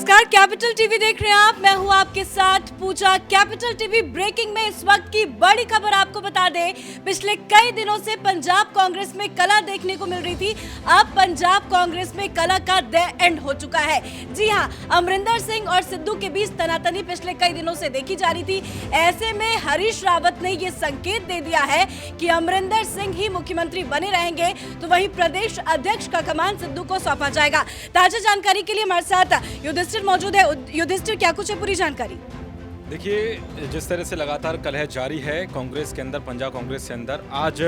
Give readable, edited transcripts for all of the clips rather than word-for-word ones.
नमस्कार, capital TV देख रहे हैं आप। मैं हूं आपके साथ पूजा। कैपिटल टीवी ब्रेकिंग में इस वक्त की बड़ी खबर आपको बता दें, पिछले कई दिनों से पंजाब कांग्रेस में कला देखने को मिल रही थी। अब पंजाब कांग्रेस में कला का द एंड हो चुका है। जी हां, अमरिंदर सिंह और सिद्धू के बीच तनातनी पिछले कई दिनों से देखी जा रही थी। ऐसे में हरीश रावत ने ये संकेत दे दिया है कि अमरिंदर सिंह ही मुख्यमंत्री बने रहेंगे, तो वहीं प्रदेश अध्यक्ष का कमान सिद्धू को सौंपा जाएगा। ताजा जानकारी के लिए हमारे साथ युधिष्ठिर मौजूद है। युधिष्ठिर, क्या कुछ है पूरी जानकारी? देखिए, जिस तरह से लगातार कलह जारी है कांग्रेस के अंदर, पंजाब कांग्रेस के अंदर, आज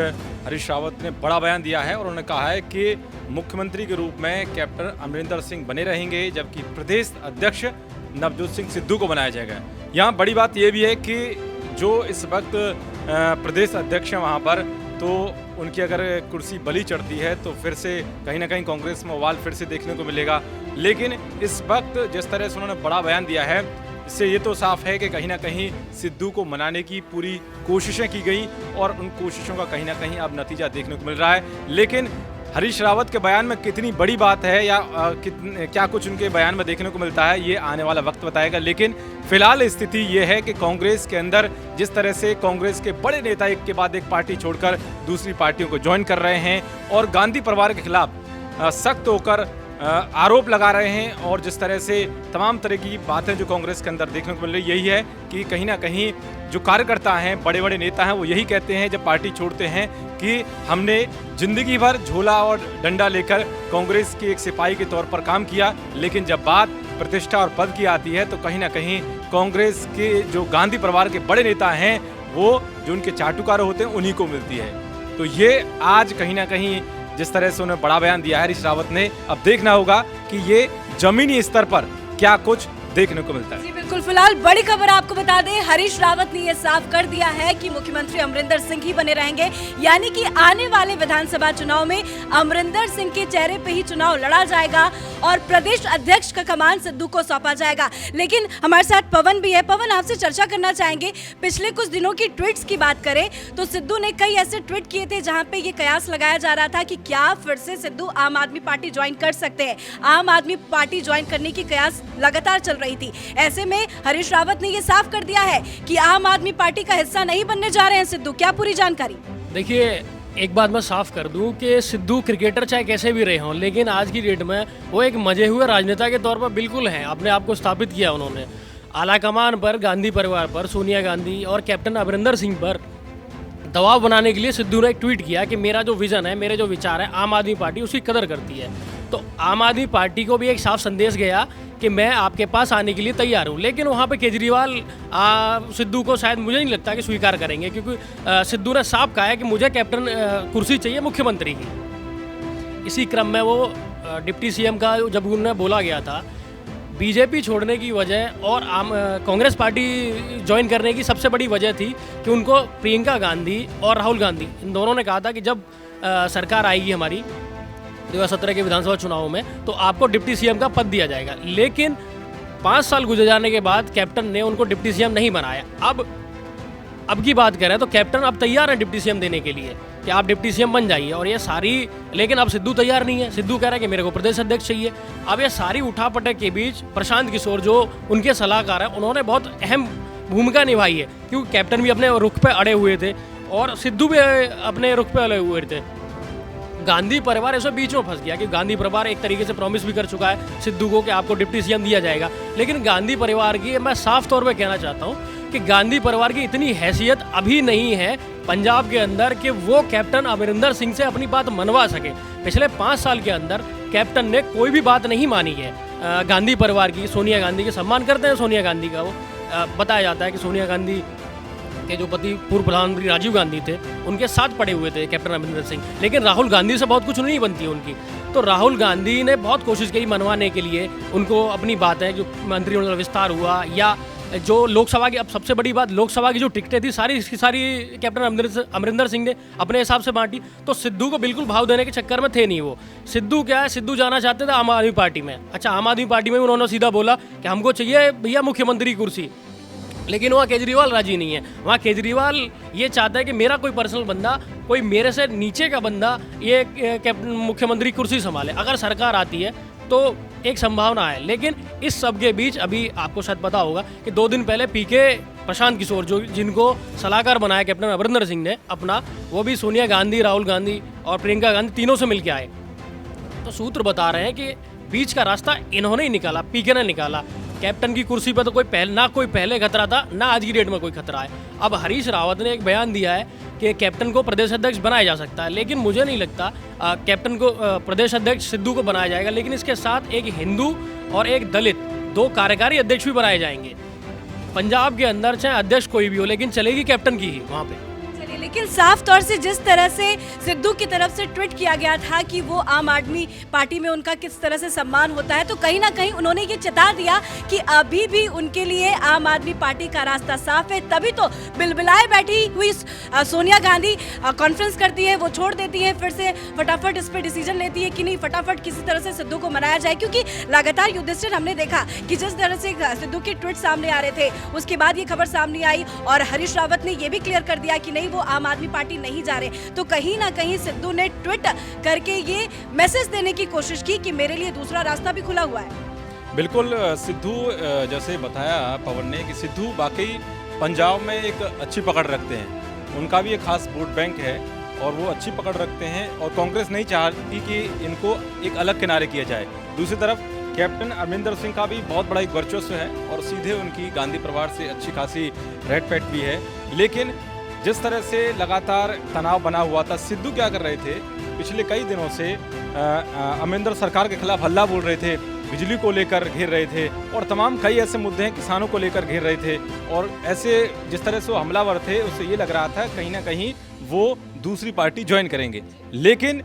हरीश रावत ने बड़ा बयान दिया है और उन्होंने कहा है कि मुख्यमंत्री के रूप में कैप्टन अमरिंदर सिंह बने रहेंगे, जबकि प्रदेश अध्यक्ष नवजोत सिंह सिद्धू को बनाया जाएगा। यहाँ बड़ी बात यह भी है कि जो इस वक्त प्रदेश अध्यक्ष हैं वहाँ पर, तो उनकी अगर कुर्सी बली चढ़ती है तो फिर से कहीं ना कहीं कांग्रेस में उबाल फिर से देखने को मिलेगा। लेकिन इस वक्त जिस तरह से उन्होंने बड़ा बयान दिया है, इससे ये तो साफ है कि कहीं ना कहीं सिद्धू को मनाने की पूरी कोशिशें की गई और उन कोशिशों का कहीं ना कहीं अब नतीजा देखने को मिल रहा है। लेकिन हरीश रावत के बयान में कितनी बड़ी बात है या क्या कुछ उनके बयान में देखने को मिलता है, ये आने वाला वक्त बताएगा। लेकिन फिलहाल स्थिति ये है कि कांग्रेस के अंदर जिस तरह से कांग्रेस के बड़े नेता एक के बाद एक पार्टी छोड़कर दूसरी पार्टियों को ज्वाइन कर रहे हैं और गांधी परिवार के खिलाफ सख्त होकर आरोप लगा रहे हैं, और जिस तरह से तमाम तरह की बातें जो कांग्रेस के अंदर देखने को मिल रही, यही है कि कहीं ना कहीं जो कार्यकर्ता हैं, बड़े बड़े नेता हैं, वो यही कहते हैं जब पार्टी छोड़ते हैं कि हमने जिंदगी भर झोला और डंडा लेकर कांग्रेस के एक सिपाही के तौर पर काम किया, लेकिन जब बात प्रतिष्ठा और पद की आती है तो कहीं ना कहीं कांग्रेस के जो गांधी परिवार के बड़े नेता हैं, वो जो उनके चाटुकार होते हैं, उन्हीं को मिलती है। तो ये आज कहीं ना कहीं जिस तरह से उन्होंने बड़ा बयान दिया है हरीश रावत ने, अब देखना होगा कि ये जमीनी स्तर पर क्या कुछ देखने को मिलता है। जी बिल्कुल, फिलहाल बड़ी खबर आपको बता दें, हरीश रावत ने यह साफ कर दिया है कि मुख्यमंत्री अमरिंदर सिंह ही बने रहेंगे, यानी कि आने वाले विधानसभा चुनाव में अमरिंदर सिंह के चेहरे पे ही चुनाव लड़ा जाएगा और प्रदेश अध्यक्ष का कमान सिद्धू को सौंपा जाएगा। लेकिन हमारे साथ पवन भी है। पवन, आपसे चर्चा करना चाहेंगे, पिछले कुछ दिनों की ट्वीट्स की बात करें तो सिद्धू ने कई ऐसे ट्वीट किए थे जहां पे ये कयास लगाया जा रहा था कि क्या फिर से सिद्धू आम आदमी पार्टी ज्वाइन कर सकते हैं। आम आदमी पार्टी ज्वाइन करने की कयास लगातार चल रही थी। ऐसे में हरीश रावत ने यह साफ कर दिया है कि आम आदमी पार्टी का हिस्सा नहीं बनने जा रहे हैं सिद्धू। क्या पूरी जानकारी? देखिए, एक बात मैं साफ कर दूं कि सिद्धू क्रिकेटर चाहे कैसे भी रहे हों, लेकिन आज की डेट में वो एक मजे हुए राजनेता के तौर पर बिल्कुल हैं। अपने आप को स्थापित किया उन्होंने आलाकमान पर, गांधी परिवार पर, सोनिया गांधी और कैप्टन अमरिंदर सिंह पर दबाव बनाने के लिए सिद्धू ने एक ट्वीट किया कि मेरा जो विजन है, मेरे जो विचार है, आम आदमी पार्टी उसकी कदर करती है। तो आम आदमी पार्टी को भी एक साफ संदेश गया कि मैं आपके पास आने के लिए तैयार हूँ। लेकिन वहाँ पे केजरीवाल सिद्धू को शायद मुझे नहीं लगता कि स्वीकार करेंगे, क्योंकि सिद्धू ने साफ कहा है कि मुझे कैप्टन कुर्सी चाहिए मुख्यमंत्री की। इसी क्रम में वो डिप्टी सीएम का जब उन्हें बोला गया था, बीजेपी छोड़ने की वजह और कांग्रेस पार्टी ज्वाइन करने की सबसे बड़ी वजह थी कि उनको प्रियंका गांधी और राहुल गांधी, इन दोनों ने कहा था कि जब सरकार आएगी हमारी 2017 के विधानसभा चुनाव में, तो आपको डिप्टी सीएम का पद दिया जाएगा। लेकिन 5 साल गुजर जाने के बाद कैप्टन ने उनको डिप्टी सीएम नहीं बनाया। अब की बात करें तो कैप्टन अब तैयार है डिप्टी सीएम देने के लिए कि आप डिप्टी सीएम बन जाइए, और ये सारी, लेकिन अब सिद्धू तैयार नहीं है। सिद्धू कह रहा है कि मेरे को प्रदेश अध्यक्ष चाहिए। अब ये सारी उठापटक के बीच प्रशांत किशोर जो उनके सलाहकार हैं, उन्होंने बहुत अहम भूमिका निभाई है, क्योंकि कैप्टन भी अपने रुख पे अड़े हुए थे और सिद्धू भी अपने रुख पे अड़े हुए थे। गांधी परिवार ऐसे बीच में फंस गया कि गांधी परिवार एक तरीके से प्रॉमिस भी कर चुका है सिद्धू को कि आपको डिप्टी सीएम दिया जाएगा। लेकिन गांधी परिवार की, मैं साफ तौर पे कहना चाहता हूं कि गांधी परिवार की इतनी हैसियत अभी नहीं है पंजाब के अंदर कि वो कैप्टन अमरिंदर सिंह से अपनी बात मनवा सके। पिछले 5 साल के अंदर कैप्टन ने कोई भी बात नहीं मानी है गांधी परिवार की। सोनिया गांधी के सम्मान करते हैं, सोनिया गांधी का वो बताया जाता है कि सोनिया गांधी के जो पति पूर्व प्रधानमंत्री राजीव गांधी थे, उनके साथ पड़े हुए थे कैप्टन अमरिंदर सिंह। लेकिन राहुल गांधी से बहुत कुछ नहीं बनती है उनकी। तो राहुल गांधी ने बहुत कोशिश की मनवाने के लिए उनको अपनी बातें, जो मंत्रिमंडल विस्तार हुआ या जो लोकसभा की, अब सबसे बड़ी बात, लोकसभा की जो टिकटें थी सारी कैप्टन अमरिंदर सिंह ने अपने हिसाब से बांटी। तो सिद्धू को बिल्कुल भाव देने के चक्कर में थे नहीं वो। सिद्धू क्या है, सिद्धू जाना चाहते थे आम आदमी पार्टी में। अच्छा, आम आदमी पार्टी में उन्होंने सीधा बोला कि हमको चाहिए भैया मुख्यमंत्री कुर्सी, लेकिन वहाँ केजरीवाल राजी नहीं है। वहाँ केजरीवाल ये चाहता है कि मेरा कोई पर्सनल बंदा, कोई मेरे से नीचे का बंदा ये मुख्यमंत्री कुर्सी संभाले। अगर सरकार आती है तो एक संभावना है। लेकिन इस सब के बीच अभी आपको शायद पता होगा कि 2 दिन पहले पीके प्रशांत किशोर, जो जिनको सलाहकार बनाया कैप्टन अमरिंदर सिंह ने अपना, वो भी सोनिया गांधी, राहुल गांधी और प्रियंका गांधी तीनों से मिलकर आए। तो सूत्र बता रहे हैं कि बीच का रास्ता इन्होंने ही निकाला, पीके ने निकाला। कैप्टन की कुर्सी पर तो कोई पहले खतरा था, ना आज की डेट में कोई खतरा है। अब हरीश रावत ने एक बयान दिया है कि कैप्टन को प्रदेश अध्यक्ष बनाया जा सकता है, लेकिन मुझे नहीं लगता कैप्टन को प्रदेश अध्यक्ष सिद्धू को बनाया जाएगा। लेकिन इसके साथ एक हिंदू और एक दलित 2 कार्यकारी अध्यक्ष भी बनाए जाएंगे। पंजाब के अंदर चाहे अध्यक्ष कोई भी हो, लेकिन चलेगी कैप्टन की ही वहाँ पे। लेकिन साफ तौर से जिस तरह से सिद्धू की तरफ से ट्वीट किया गया था कि वो आम आदमी पार्टी में उनका किस तरह से सम्मान होता है, तो कहीं ना कहीं उन्होंने ये चेता दिया कि अभी भी उनके लिए आम आदमी पार्टी का रास्ता साफ है। तभी तो बिलबिलाए बैठी हुई सोनिया गांधी कॉन्फ्रेंस करती है, वो छोड़ देती है, फिर से फटाफट इस पर डिसीजन लेती है कि नहीं, फटाफट किसी तरह से सिद्धू को मनाया जाए। क्योंकि लगातार युधिष्ठिर हमने देखा कि जिस तरह से सिद्धू के ट्वीट सामने आ रहे थे, उसके बाद ये खबर सामने आई और हरीश रावत ने ये भी क्लियर कर दिया कि नहीं, वो आम आदमी पार्टी नहीं जा रहे। तो कहीं ना कहीं सिद्धू ने ट्वीट करके ये मैसेज देने की कोशिश की कि मेरे लिए दूसरा रास्ता भी खुला हुआ है। बिल्कुल, सिद्धू जैसे बताया पवन ने कि सिद्धू वाकई पंजाब में एक अच्छी पकड़ रखते हैं, उनका भी एक खास वोट बैंक है और वो अच्छी पकड़ रखते हैं और कांग्रेस नहीं चाहती कि इनको एक अलग किनारे किया जाए। दूसरी तरफ कैप्टन अमरिंदर सिंह का भी बहुत बड़ा एक वर्चस्व है और सीधे उनकी गांधी परिवार से अच्छी खासी रेट भी है। लेकिन जिस तरह से लगातार तनाव बना हुआ था, सिद्धू क्या कर रहे थे, पिछले कई दिनों से अमरिंदर सरकार के खिलाफ हल्ला बोल रहे थे, बिजली को लेकर घेर रहे थे और तमाम कई ऐसे मुद्दे हैं, किसानों को लेकर घेर रहे थे। और ऐसे जिस तरह से वो हमलावर थे, उससे ये लग रहा था कहीं ना कहीं वो दूसरी पार्टी ज्वाइन करेंगे। लेकिन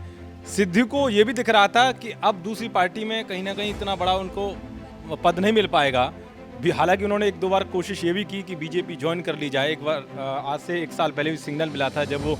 सिद्धू को ये भी दिख रहा था कि अब दूसरी पार्टी में कहीं ना कहीं इतना बड़ा उनको पद नहीं मिल पाएगा। हालांकि उन्होंने 1-2 बार कोशिश ये भी की कि बीजेपी ज्वाइन कर ली जाए। एक बार आज से 1 साल पहले भी सिग्नल मिला था, जब वो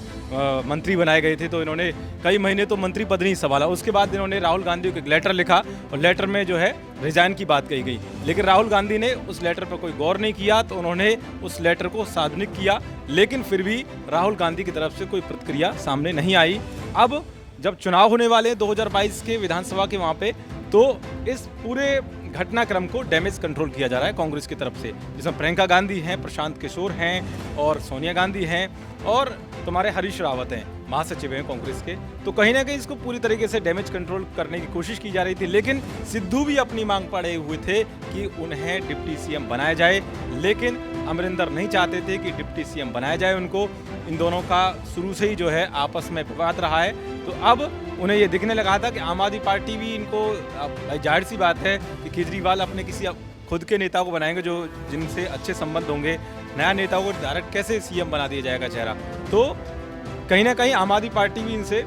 मंत्री बनाए गए थे तो इन्होंने कई महीने तो मंत्री पद नहीं संभाला। उसके बाद इन्होंने राहुल गांधी को एक लेटर लिखा और लेटर में जो है रिजाइन की बात कही गई, लेकिन राहुल गांधी ने उस लेटर पर कोई गौर नहीं किया, तो उन्होंने उस लेटर को सार्वजनिक किया। लेकिन फिर भी राहुल गांधी की तरफ से कोई प्रतिक्रिया सामने नहीं आई। अब जब चुनाव होने वाले 2022 के विधानसभा के वहाँ पे, तो इस पूरे घटनाक्रम को डैमेज कंट्रोल किया जा रहा है कांग्रेस की तरफ से, जिसमें प्रियंका गांधी हैं, प्रशांत किशोर हैं और सोनिया गांधी हैं और तुम्हारे हरीश रावत हैं, महासचिव हैं कांग्रेस के। तो कहीं ना कहीं इसको पूरी तरीके से डैमेज कंट्रोल करने की कोशिश की जा रही थी। लेकिन सिद्धू भी अपनी मांग पड़े हुए थे कि उन्हें डिप्टी सीएम बनाया जाए, लेकिन अमरिंदर नहीं चाहते थे कि डिप्टी सीएम बनाया जाए उनको। इन दोनों का शुरू से ही जो है आपस में विवाद रहा है। तो अब उन्हें ये दिखने लगा था कि आम आदमी पार्टी भी इनको, जाहिर सी बात है कि केजरीवाल अपने किसी खुद के नेता को बनाएंगे जो जिनसे अच्छे संबंध होंगे, नया नेता को डायरेक्ट कैसे सीएम बना दिया जाएगा चेहरा। तो कहीं ना कहीं आम आदमी पार्टी भी इनसे,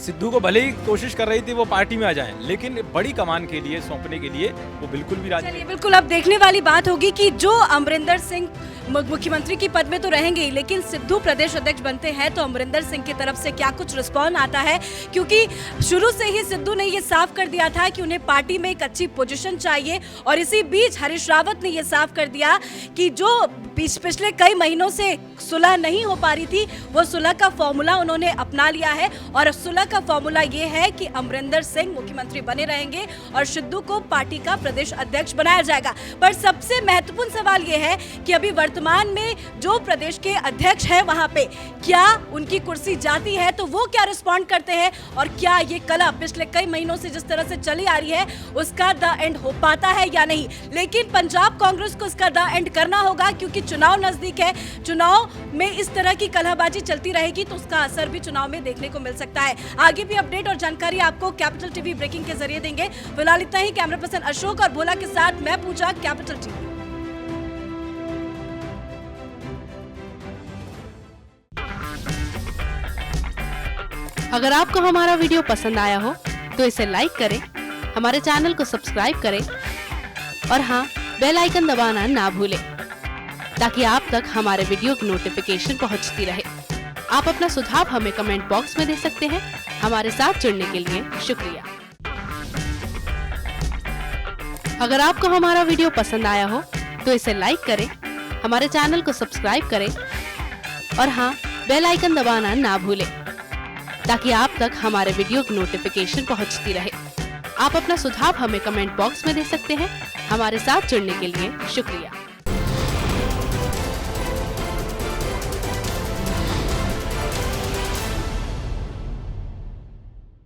सिद्धू को भले ही कोशिश कर रही थी वो पार्टी में आ जाएं, लेकिन बड़ी कमान के लिए सौंपने के लिए वो बिल्कुल भी राजी। चलिए, बिल्कुल अब देखने वाली बात होगी कि जो अमरिंदर सिंह मुख्यमंत्री की पद में तो रहेंगे ही, लेकिन सिद्धू प्रदेश अध्यक्ष बनते हैं तो अमरिंदर सिंह की तरफ से क्या कुछ रिस्पॉन्स आता है। क्योंकि शुरू से ही सिद्धू ने ये साफ कर दिया था कि उन्हें पार्टी में एक अच्छी पोजीशन चाहिए और इसी बीच हरीश रावत ने ये साफ कर दिया कि जो पिछले कई महीनों से सुलह नहीं हो पा रही थी, वो सुलह का फॉर्मूला उन्होंने अपना लिया है और सुलह का फॉर्मूला ये है कि अमरिंदर सिंह मुख्यमंत्री बने रहेंगे और सिद्धू को पार्टी का प्रदेश अध्यक्ष बनाया जाएगा। पर सबसे महत्वपूर्ण सवाल ये है कि अभी वर्तमान में जो प्रदेश के अध्यक्ष हैं वहां पे क्या उनकी कुर्सी जाती है, तो वो क्या रिस्पॉन्ड करते हैं और क्या ये कला पिछले कई महीनों से जिस तरह से चली आ रही है उसका द एंड हो पाता है या नहीं। लेकिन पंजाब कांग्रेस को इसका द एंड करना होगा, क्योंकि चुनाव नजदीक है। चुनाव में इस तरह की कलहबाजी चलती रहेगी तो उसका असर भी चुनाव में देखने को मिल सकता है। आगे भी अपडेट और जानकारी आपको कैपिटल टीवी ब्रेकिंग के जरिए देंगे। फिलहाल इतना ही। कैमरा पर्सन अशोक और भोला के साथ मैं पूजा, कैपिटल टीवी। अगर आपको हमारा वीडियो पसंद आया हो तो इसे लाइक करें, हमारे चैनल को सब्सक्राइब करें और हाँ, बेल आइकन दबाना ना भूलें ताकि आप तक हमारे वीडियो की नोटिफिकेशन पहुंचती रहे। आप अपना सुझाव हमें कमेंट बॉक्स में दे सकते हैं। हमारे साथ जुड़ने के लिए शुक्रिया। अगर आपको हमारा वीडियो पसंद आया हो तो इसे लाइक करें, हमारे चैनल को सब्सक्राइब करें और हाँ, बेल आइकन दबाना ना भूलें ताकि आप तक हमारे वीडियो की नोटिफिकेशन पहुंचती रहे। आप अपना सुझाव हमें कमेंट बॉक्स में दे सकते हैं। हमारे साथ जुड़ने के लिए शुक्रिया।